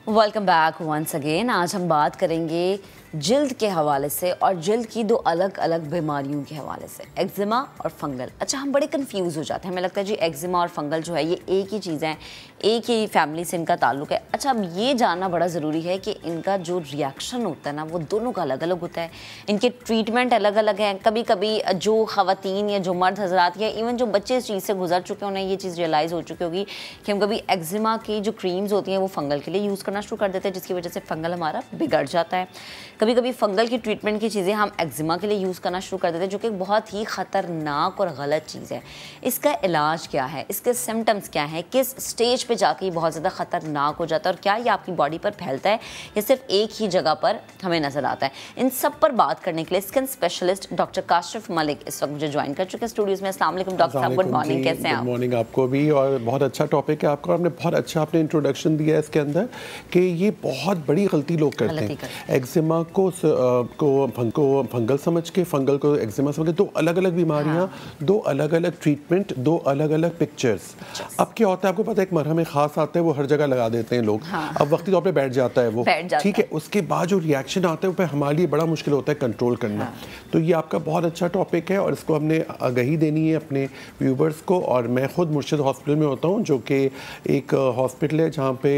Welcome back once again. आज हम बात करेंगे जिल्द के हवाले से और जिल्द की दो अलग अलग बीमारियों के हवाले से, एक्जिमा और फंगल। अच्छा, हम बड़े कंफ्यूज हो जाते हैं, हमें लगता है जी एक्जिमा और फंगल जो है ये एक ही चीज़ है, एक ही फैमिली से इनका ताल्लुक है। अच्छा, अब ये जानना बड़ा ज़रूरी है कि इनका जो रिएक्शन होता है ना वो दोनों का अलग अलग होता है, इनके ट्रीटमेंट अलग अलग हैं। कभी कभी जो ख़वातीन या जो मर्द हजरात या इवन जो बच्चे इस चीज़ से गुजर चुके हैं उन्हें ये चीज़ रियलाइज़ हो चुकी होगी कि हम कभी एक्जिमा की जो क्रीम्स होती हैं वो फंगल के लिए यूज़ करना शुरू कर देते हैं, जिसकी वजह से फंगल हमारा बिगड़ जाता है। कभी कभी फंगल की ट्रीटमेंट की चीज़ें हम एक्जिमा के लिए यूज़ करना शुरू कर देते हैं, जो कि बहुत ही ख़तरनाक और गलत चीज़ है। इसका इलाज क्या है, इसके सिम्टम्स क्या हैं, किस स्टेज पे जाके ये बहुत ज़्यादा ख़तरनाक हो जाता है और क्या ये आपकी बॉडी पर फैलता है या सिर्फ एक ही जगह पर हमें नज़र आता है। इन सब पर बात करने के लिए skin specialist doctor Kashif Malik इस वक्त मुझे ज्वाइन कर चुके हैं स्टूडियोज़ में। अस्सलाम वालेकुम डॉक्टर साहब, गुड मॉर्निंग, कैसे हैं आप? गुड मॉर्निंग आपको भी, और बहुत अच्छा टॉपिक है आपका, आपने बहुत अच्छा आपने इंट्रोडक्शन दिया है इसके अंदर कि ये बहुत बड़ी गलती लोग करते हैं। एक्जिमा को फंगल समझ के, फंगल को एक्जिमा समझ के, दो अलग अलग बीमारियां, दो अलग अलग ट्रीटमेंट, दो अलग अलग पिक्चर्स। अब क्या होता है आपको पता है, एक मरहम खास आता है वो हर जगह लगा देते हैं लोग। अब वक्ती तौर पे बैठ जाता है वो, ठीक है, उसके बाद जो रिएक्शन आता है वो हमारे लिए बड़ा मुश्किल होता है कंट्रोल करना। तो ये आपका बहुत अच्छा टॉपिक है और इसको हमने आगाही देनी है अपने व्यूवर्स को। और मैं खुद मुर्शिद हॉस्पिटल में होता हूँ, जो कि एक हॉस्पिटल है जहाँ पे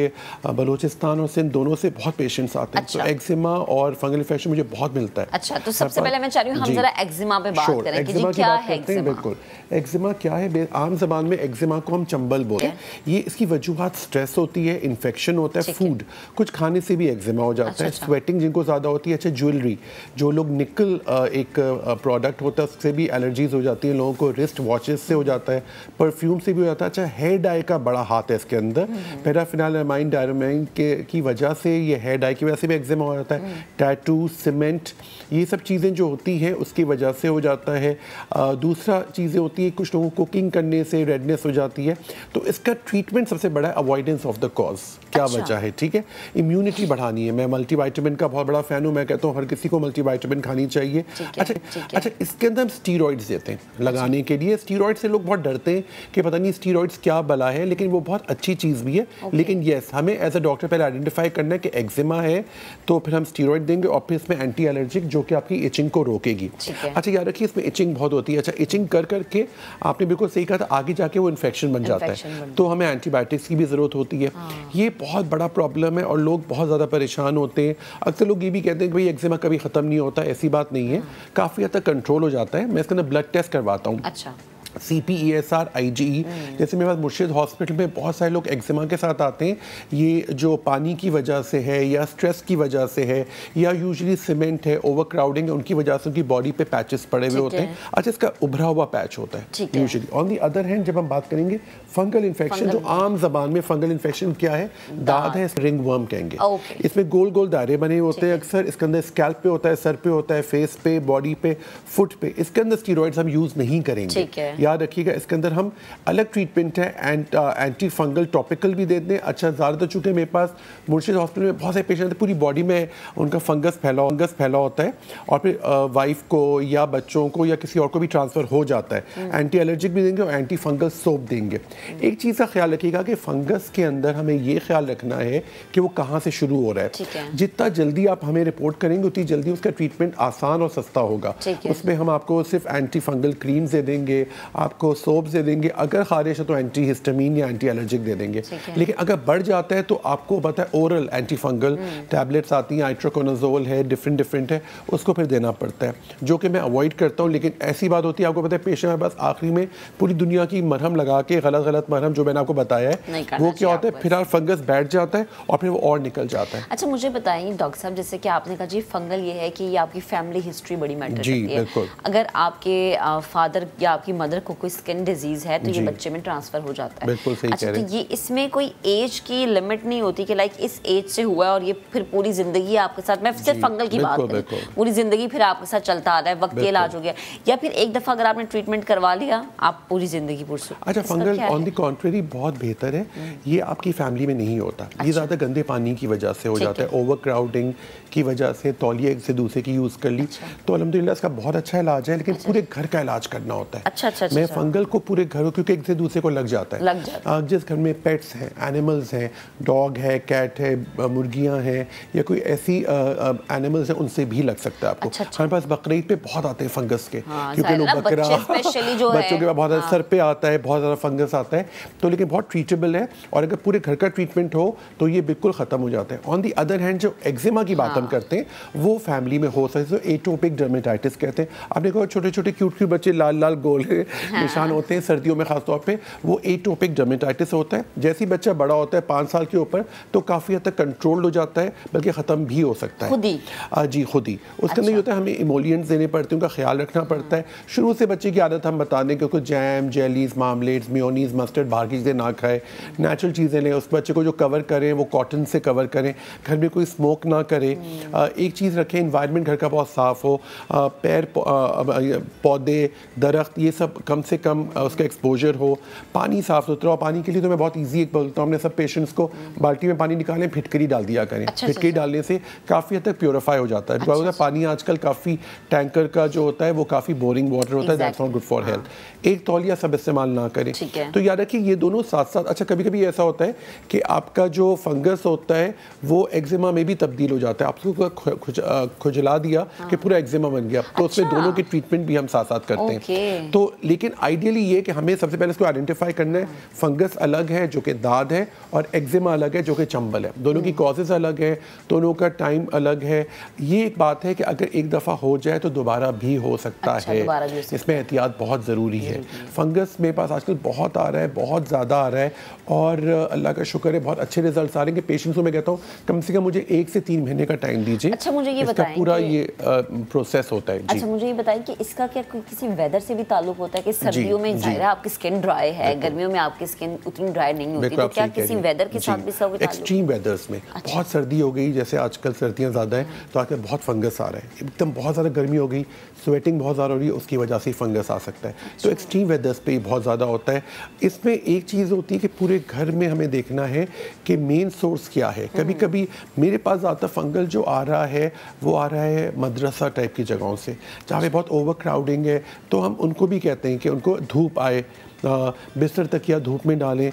बलूचिस्तान और सिंध दोनों से बहुत पेशेंट्स आते हैं। तो एक्जिमा और फंगल इन्फेक्शन मुझे बहुत मिलता है। अच्छा, तो सबसे पहले मैं चाह रही हूँ हम जरा एक्जिमा पे बात करें कि जी क्या है एक्जिमा। बिल्कुल, एक्जिमा क्या है, आम जबान में एक्जिमा को हम चंबल बोलते हैं। ये इसकी वजूहात स्ट्रेस होती है, इन्फेक्शन होता है, फूड कुछ खाने से भी एक्जिमा हो जाता है, स्वेटिंग जिनको ज़्यादा होती है, अच्छा ज्वेलरी, जो लोग निकल एक प्रोडक्ट होता है उससे भी एलर्जीज हो जाती है लोगों को, रिस्ट वॉचेस से हो जाता है, परफ्यूम से भी हो जाता है। अच्छा, हेयर डाई का बड़ा हाथ है इसके अंदर, पैराफिनाइलमाइन डायरामाइन की वजह से, ये हेयर डाई की वजह से भी एक्जिमा हो जाता है। टैटू, सीमेंट, ये सब चीज़ें जो होती हैं उसकी वजह से हो जाता है। दूसरा चीज़ें होती है, कुछ लोगों को कुकिंग करने से रेडनेस हो जाती है। तो इसका ट्रीटमेंट सबसे बड़ा है अवॉइडेंस ऑफ द कॉज, क्या वजह है, ठीक है, इम्यूनिटी बढ़ानी है। मैं मल्टीविटामिन का बहुत बड़ा फ़ैन हूँ, मैं कहता हूँ हर किसी को मल्टीविटामिन खानी चाहिए। अच्छा, इसके अंदर हम स्टीरॉइड्स देते हैं लगाने के लिए। स्टीरॉइड से लोग बहुत डरते हैं कि पता नहीं स्टीरॉइड्स क्या बला है, लेकिन वो बहुत अच्छी चीज़ भी है। लेकिन येस, हमें एज अ डॉक्टर पहले आइडेंटिफाई करना है कि एक्जिमा है, तो फिर हम स्टीरॉइड देंगे और फिर इसमें एंटी एलर्जिक जो कि आपकी इचिंग को रोकेगी। अच्छा, याद रखिए इसमें इचिंग बहुत होती है। अच्छा, इचिंग कर करके आपने बिल्कुल सही कहा था, आगे जाके वो इन्फेक्शन बन जाता है, तो हमें एंटीबायोटिक्स की भी ज़रूरत होती है। ये बहुत बड़ा प्रॉब्लम है और लोग बहुत ज़्यादा परेशान होते हैं। अक्सर लोग ये भी कहते हैं कि भाई एक्जिमा कभी ख़त्म नहीं होता, ऐसी बात नहीं है, काफ़ी हद तक कंट्रोल हो जाता है। मैं इसके अंदर ब्लड टेस्ट करवाता हूँ। अच्छा, CPESR, IgE, जैसे मेरे पास मुर्शिद हॉस्पिटल में बहुत सारे लोग एक्जिमा के साथ आते हैं। ये जो पानी की वजह से है या स्ट्रेस की वजह से है या यूजुअली सीमेंट है, ओवर क्राउडिंग है, उनकी वजह से उनकी बॉडी पे पैचेस पड़े हुए होते हैं। अच्छा, इसका उभरा हुआ पैच होता है usually. On the other hand जब हम बात करेंगे फंगल इन्फेक्शन, जो आम जबान में फंगल इन्फेक्शन क्या है, दाद है, रिंग वर्म कहेंगे। इसमें गोल गोल दायरे बने होते हैं अक्सर, इसके अंदर स्कैल्प पे होता है, सर पे होता है, फेस पे, बॉडी पे, फुट पे। इसके अंदर स्टीरॉइड्स हम यूज़ नहीं करेंगे, याद रखिएगा। इसके अंदर हम अलग ट्रीटमेंट है, एंटी फंगल टॉपिकल भी देते हैं। अच्छा, ज़्यादातर चूँकि मेरे पास मुर्शिद हॉस्पिटल में बहुत सारे पेशेंट पूरी बॉडी में उनका फंगस फैला होता है और फिर वाइफ को या बच्चों को या किसी और को भी ट्रांसफ़र हो जाता है। एंटी एलर्जिक भी देंगे और एंटी फंगल सोप देंगे। एक चीज़ का ख्याल रखिएगा कि फंगस के अंदर हमें ये ख्याल रखना है कि वो कहाँ से शुरू हो रहा है। जितना जल्दी आप हमें रिपोर्ट करेंगे उतनी जल्दी उसका ट्रीटमेंट आसान और सस्ता होगा। उसमें हम आपको सिर्फ एंटी फंगल क्रीम्स दे देंगे, आपको सोप्स दे देंगे, अगर खारिश है तो एंटी हिस्टामीन या एंटी एलर्जिक दे देंगे। लेकिन अगर बढ़ जाता है तो आपको पता है ओरल एंटी फंगल टैबलेट्स आती हैं, आइट्रोकोनाजोल है, डिफरेंट है, उसको फिर देना पड़ता है, जो कि मैं अवॉइड करता हूँ। लेकिन ऐसी बात होती है, आपको पता है पेशेंट बस आखिरी में पूरी दुनिया की मरहम लगा के, गलत मरहम जो मैंने आपको बताया है वो क्या होता है, फिर फंगस बैठ जाता है और फिर वो और निकल जाता है। अच्छा, मुझे बताइए डॉक्टर साहब, जैसे कि आपने कहा जी फंगल ये है कि ये आपकी फैमिली हिस्ट्री बड़ी मैटर करती है। अगर आपके फादर या आपकी मदर को कोई स्किन डिजीज है तो ये बच्चे में ट्रांसफर हो जाता है। बिल्कुल सही अच्छा, तो ये इसमें कोई एज की लिमिट नहीं होती कि लाइक इस एज से हुआ है और ये फिर पूरी जिंदगी आपके साथ, मैं सिर्फ फंगल की बात कर रही हूं, पूरी जिंदगी फिर आपके साथ चलता आ रहा है, वक्त इलाज हो गया, या फिर एक दफा अगर आपने ट्रीटमेंट करवा लिया आप पूरी जिंदगी पुरसुख? अच्छा, फंगल ऑन द कॉन्ट्रेरी बहुत बेहतर है, ये आपकी फैमिली में नहीं होता। ये ज़्यादा गंदे पानी की वजह से हो जाता है, ओवर क्राउडिंग की वजह से, तौलिए से दूसरे की यूज़ कर ली, तो अल्हम्दुलिल्लाह इसका बहुत अच्छा इलाज है, लेकिन पूरे घर का इलाज करना होता है। अच्छा, मैं फंगल को पूरे घर, क्योंकि एक से दूसरे को लग जाता है, जिस घर में पेट्स हैं, एनिमल्स हैं, डॉग है, कैट है, मुर्गियाँ हैं या कोई ऐसी एनिमल्स हैं, उनसे भी लग सकता है आपको। हमारे पास बकरीद पे बहुत आते हैं फंगस के, क्योंकि लोग बकरा बच्चों के बाद बहुत ज़्यादा सर पे आता है, बहुत ज़्यादा फंगस आता है, तो लेकिन बहुत ट्रीटेबल है और अगर पूरे घर का ट्रीटमेंट हो तो ये बिल्कुल ख़त्म हो जाता है। ऑन दी अदर हैंड जो एक्जिमा की बात हम करते हैं वो फैमिली में हो सकते हैं, एटोपिक डर्मेटाइटिस कहते हैं। आपने कहा छोटे छोटे क्यूट क्यूट बच्चे लाल लाल गोल निशान होते हैं सर्दियों में खासतौर पे, वो एटोपिक डर्मेटाइटिस होता है। जैसे ही बच्चा बड़ा होता है 5 साल के ऊपर तो काफ़ी हद तक कंट्रोल हो जाता है, बल्कि ख़त्म भी हो सकता है जी खुद ही। उसके अंदर होता है हमें इमोलियंट्स देने पड़ते हैं, उनका ख्याल रखना पड़ता है। शुरू से बच्चे की आदत हम बता दें क्योंकि जैम, जेलीज, मामलेट्स, मेयोनीज, मस्टर्ड बाहर की चीज़ें ना खाए, नेचुरल चीज़ें लें। उस बच्चे को जो कवर करें वो कॉटन से कवर करें, घर में कोई स्मोक ना करे। एक चीज़ रखें, इन्वायरमेंट घर का बहुत साफ़ हो, पेड़ पौधे दरख्त ये सब कम से कम उसका एक्सपोजर हो, पानी साफ़ सुथरा हो। पानी के लिए तो मैं बहुत ईजी एक बोलता हूँ, हमने सब पेशेंट्स को बाल्टी में पानी निकालें, फिटकरी डाल दिया करें। फिटकरी डालने से काफ़ी हद तक प्योरीफाई हो जाता है। बिकॉज पानी आजकल काफ़ी टैंकर का जो होता है वो काफ़ी बोरिंग वाटर होता है, that's not good for health. एक तौलिया सब इस्तेमाल ना करें। तो याद रखिए ये दोनों साथ साथ। अच्छा कभी कभी ऐसा होता है कि आपका जो फंगस होता है वो एक्जिमा में भी तब्दील हो जाता है। आपको खुजला दिया कि पूरा एक्जिमा बन गया, तो उसमें दोनों की ट्रीटमेंट भी हम साथ साथ करते हैं। तो लेकिन आइडियली ये कि हमें सबसे पहले इसको आइडेंटिफाई करना है, फंगस अलग है जो कि दाद है और एक्जिमा अलग है जो कि चंबल है। दोनों की कॉजेज अलग है, दोनों का टाइम अलग है। ये एक बात है कि अगर एक दफ़ा हो जाए तो दोबारा भी हो सकता है, इसमें एहतियात बहुत ज़रूरी है। फंगस मेरे पास आजकल बहुत आ रहा है, बहुत ज़्यादा आ रहा है और अल्लाह का शुक्र है बहुत अच्छे रिजल्ट आ रहे हैं कि पेशेंट्स को मैं कहता हूँ कम से कम मुझे 1 से 3 महीने का टाइम दीजिए। अच्छा मुझे ये बताएं पूरा ये प्रोसेस होता है। अच्छा मुझे ये बताएं कि इसका क्या किसी वेदर से भी ताल्लुक होता है कि सर्दियों में ज़ाहिर है आपकी स्किन ड्राई है, गर्मियों में आपकी स्किन उतनी ड्राई नहीं होती, तो क्या किसी वेदर के साथ भी सब एक्सट्रीम वेदर्स में बहुत सर्दी हो गई, जैसे आजकल सर्दियाँ ज़्यादा हैं तो आजकल बहुत फंगस आ रहा है, एकदम बहुत ज़्यादा गर्मी हो गई, स्वेटिंग बहुत ज़्यादा हो रही है, उसकी वजह से फंगस आ सकता है। तो एक्सट्रीम वेदर्स पे बहुत ज़्यादा होता है। इसमें एक चीज़ होती है कि पूरे घर में हमें देखना है कि मेन सोर्स क्या है। कभी कभी मेरे पास ज़्यादा फंगल जो आ रहा है वो आ रहा है मदरसा टाइप की जगहों से, जहाँ पे बहुत ओवर क्राउडिंग है, तो हम उनको भी कहते हैं कि उनको धूप आए, बिस्तर तकिया धूप में डालें।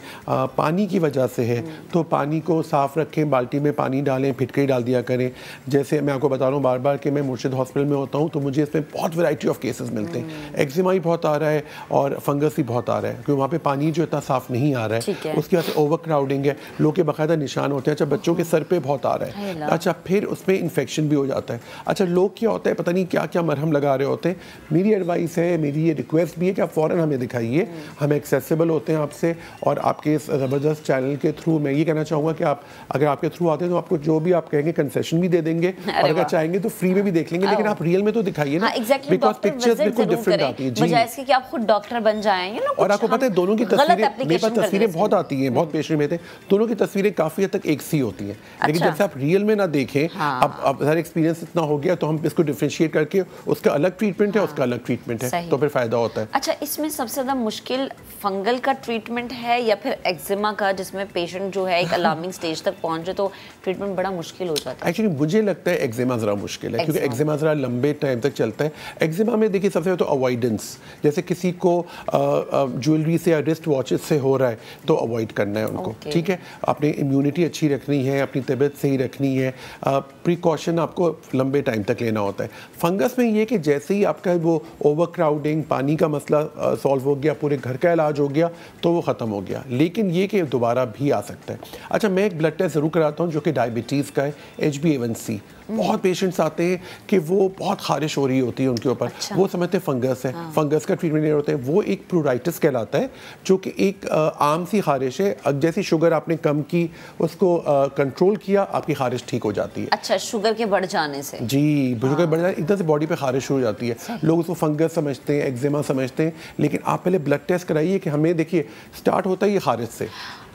पानी की वजह से है तो पानी को साफ़ रखें, बाल्टी में पानी डालें, फिटकरी डाल दिया करें। जैसे मैं आपको बता रहा हूँ बार बार कि मैं मुर्शिद हॉस्पिटल में होता हूँ तो मुझे इसमें बहुत वैरायटी ऑफ केसेस मिलते हैं। एक्जिमा ही बहुत आ रहा है और फंगस भी बहुत आ रहा है, क्योंकि वहाँ पे पानी जो इतना साफ़ नहीं आ रहा है, उसकी वजह से ओवर क्राउडिंग है, लोग के बाकायदा निशान होते हैं। अच्छा बच्चों के सर पे बहुत आ रहा है, अच्छा फिर उसमें इन्फेक्शन भी हो जाता है। अच्छा लोग क्या होता है पता नहीं क्या क्या मरहम लगा रहे होते हैं। मेरी एडवाइस है, मेरी ये रिक्वेस्ट भी है कि आप फ़ौरन हमें दिखाइए, हम एक्सेसिबल होते हैं आपसे। और आपके इस ज़बरदस्त चैनल के थ्रू मैं ये कहना चाहूँगा कि आप अगर आपके थ्रू आते हैं तो आपको जो भी आप कहेंगे कंसेशन भी दे देंगे, और अगर चाहेंगे तो फ्री में भी देख लेंगे, लेकिन आप रियल में तो दिखाइए ना, बिकॉज़ पिक्चर्स बिल्कुल डिफरेंट आती है। बजाय इसके कि आप खुद डॉक्टर बन जाएं ना। और आपको पता है दोनों की तस्वीरें, मेरे पास तस्वीरें बहुत आती हैं, बहुत पेशेंट में थे, दोनों की तस्वीरें काफ़ी हद तक एक सी होती हैं, लेकिन जब से आप रियल में ना देखें, अब हर एक्सपीरियंस इतना हो गया तो हम इसको डिफरेंशिएट करके उसका अलग ट्रीटमेंट है, उसका अलग ट्रीटमेंट है, तो फिर फ़ायदा होता है। अच्छा इसमें सबसे ज़्यादा मुश्किल फंगल का ट्रीटमेंट है या फिर एक्जिमा का, जिसमें पेशेंट जो है एक अलार्मिंग स्टेज तक पहुंचे तो ट्रीटमेंट बड़ा मुश्किल हो जाता है? एक्चुअली मुझे लगता है एक्जिमा ज़रा मुश्किल है, क्योंकि एक्जिमा ज़रा लंबे टाइम तक चलता है। एक्जिमा में देखिए सबसे पहले तो अवॉइडेंस, जैसे किसी को ज्वेलरी से या रिस्ट वॉचेस से हो रहा है तो अवॉइड करना है उनको, ठीक है। अपनी इम्यूनिटी अच्छी रखनी है, अपनी तबीयत सही रखनी है, प्रिकॉशन आपको लंबे टाइम तक लेना होता है। फंगस में ये कि जैसे ही आपका वो ओवर क्राउडिंग, पानी का मसला सॉल्व हो गया, पूरे घर का इलाज हो गया तो वो ख़त्म हो गया, लेकिन ये कि दोबारा भी आ सकता है। अच्छा मैं एक ब्लड टेस्ट ज़रूर कराता हूँ जो कि डायबिटीज़ का है, HbA1c। बहुत पेशेंट्स आते हैं कि वो बहुत खारिश हो रही होती है उनके ऊपर, वो समझते हैं फंगस है, फंगस का ट्रीटमेंट नहीं होता है, वो एक प्लूराइटिस कहलाता है जो कि एक आम सी खारिश है। जैसी शुगर आपने कम की, उसको कंट्रोल किया, आपकी खारिश ठीक हो जाती है। अच्छा शुगर के बढ़ जाने से? जी शुगर बढ़ जाने एकदम से बॉडी पे खारिश हो जाती है, लोग उसको फंगस समझते हैं, एक्जिमा समझते हैं, लेकिन आप पहले ब्लड टेस्ट कराइए कि हमें देखिए स्टार्ट होता है ये खारिश से,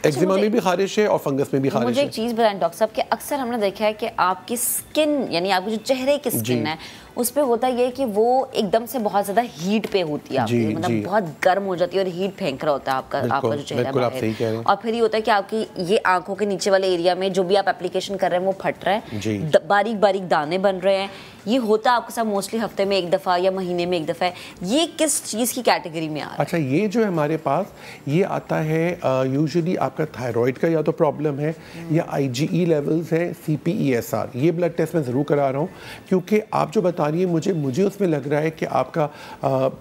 एक्जिमा में भी खारिश है और फंगस में भी खारिश है। मुझे एक चीज़ बताएं डॉक्टर साहब कि अक्सर हमने देखा है कि आपकी स्किन यानी आपके जो चेहरे की स्किन है उस पे होता ये है कि वो एकदम से बहुत ज्यादा हीट पे होती है आपकी, मतलब बहुत गर्म हो जाती है और हीट फेंक रहा होता है आपका जो चेहरा बाहर, और फिर ये होता है कि आपकी ये आंखों के नीचे वाले एरिया में जो भी आप एप्लीकेशन कर रहे हैं वो फट रहा है, बारीक बारीक दाने बन रहे हैं। ये होता है आपके साथ मोस्टली हफ्ते में एक दफ़ा या महीने में एक दफ़ा है। ये किस चीज़ की कैटेगरी में आ रहा है? अच्छा, ये जो है हमारे पास ये आता है यूजुअली आपका थायराइड का या तो प्रॉब्लम है या IgE लेवल्स हैं, CPESR। ये ब्लड टेस्ट मैं ज़रूर करा रहा हूँ क्योंकि आप जो बता रही हैं मुझे उसमें लग रहा है कि आपका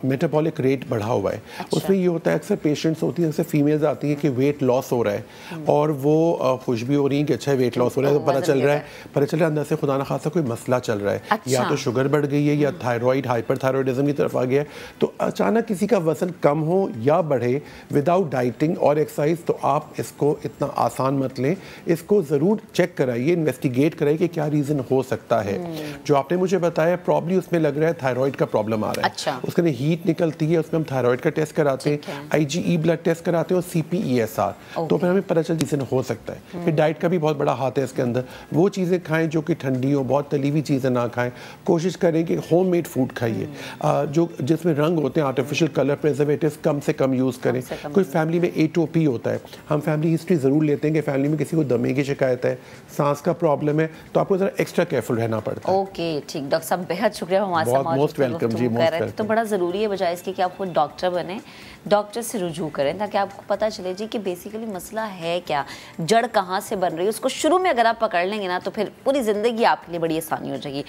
मेटाबॉलिक रेट बढ़ा हुआ है। अच्छा। उसमें ये होता है अक्सर पेशेंट्स होती हैं, जैसे फीमेल्स आती हैं कि वेट लॉस हो रहा है और वो खुश भी हो रही हैं कि अच्छा वेट लॉस हो रहा है, तो पता चल रहा है अंदर से खुदा न खासा कोई मसला चल रहा है। अच्छा। या तो शुगर बढ़ गई है या थायराइड हाइपरथायराइडिज्म की तरफ आ गया है। तो अचानक किसी का वजन कम हो या बढ़े विदाउट डाइटिंग और एक्सरसाइज, तो आप इसको इतना आसान मत लें, इसको ज़रूर चेक कराइए, इन्वेस्टिगेट कराइए कि क्या रीज़न हो सकता है। जो आपने मुझे बताया प्रॉब्ली उसमें लग रहा है थायराइड का प्रॉब्लम आ रहा है। अच्छा। उसके लिए हीट निकलती है, उसमें हम थायराइड का टेस्ट कराते हैं, IgE ब्लड टेस्ट कराते हैं और CPESR, तो फिर हमें पता चल रीज़न हो सकता है। फिर डाइट का भी बहुत बड़ा हाथ है इसके अंदर। वो चीज़ें खाएं जो कि ठंडी हो, बहुत तली हुई चीज़ें ना खाएं, कोशिश करें कि होममेड फूड खाइए, जो जिसमें रंग होते हैं आर्टिफिशियल कलर प्रिजर्वेटिव्स कम से कम यूज़ करें। कोई फैमिली में एटोपी होता है, हम फैमिली हिस्ट्री ज़रूर लेते हैं कि फैमिली में किसी को दमे की शिकायत है, सांस का प्रॉब्लम है, तो आपको ज़रा एक्स्ट्रा केयरफुल रहना पड़ता है। ओके, ठीक डॉक्टर साहब, बेहद शुक्रिया हमारे साथ मोस्ट वेलकम जी, मोस्ट वेलकम। तो बड़ा ज़रूरी है बजाय इसके कि आप खुद डॉक्टर बने, डॉक्टर से रुजू करें ताकि आपको पता चले जी कि बेसिकली मसला है क्या, जड़ कहाँ से बन रही है। उसको शुरू में अगर आप पकड़ लेंगे ना तो फिर पूरी ज़िंदगी आपके लिए बड़ी आसानी हो जाएगी।